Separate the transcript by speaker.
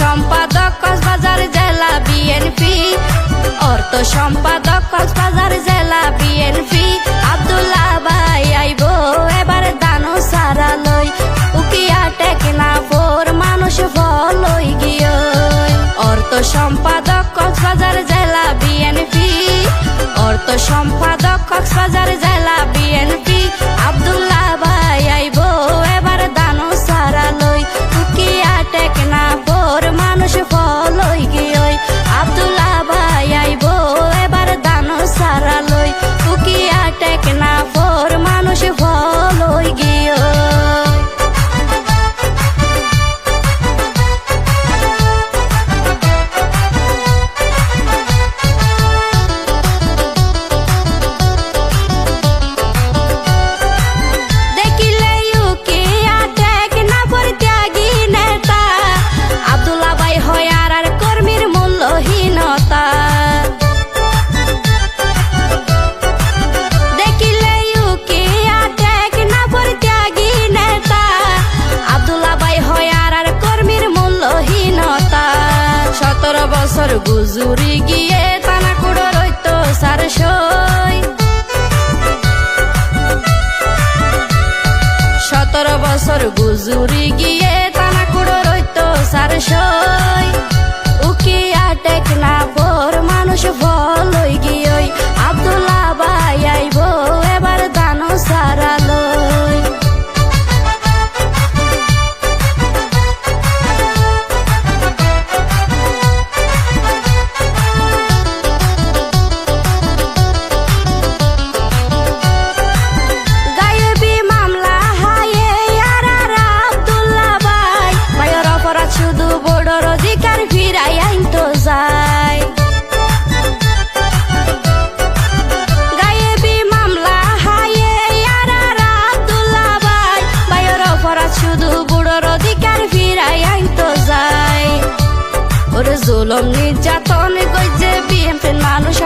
Speaker 1: সম্পাদক কক্সবাজার জেলা বিএনপি, অর্থ সম্পাদক কক্সবাজার জেলা বিএনপি। আব্দুল্লাহ ভাই আইবো এবার দানো সারা লই, উকিয়া টেকনাফর মানুষ ফলই গিয়ে। অর্থ সম্পাদক কক্সবাজার জেলা বিএনপি, অর্থ সম্পাদক কক্সবাজার জেলা বিএনপি। আব্দুল্লাহ ভাই আইবো এবার দানো সারা লই, উকিয়া টেকনাফর মানুষ ফলই গিয়ে। আব্দুল্লাহ ভাই আইবো এবার দানো সারা লই, উকিয়া টেকনাফর মানুষ ফলই গিয়ে। বছর গুজুরি গিয়ে তানাকুড়ো রইতো সারসই, 17 বছর গুজুরি গিয়ে তানাকুড়ো রইতো সারসই, উকিয়া টেকনাফর মানুষ ফলই গিয়ে। আব্দুল্লাহ ভাই আইবো এবার দানো সারা লই। জুলুম নির্যাতন কইছে বিএনপির মানুষ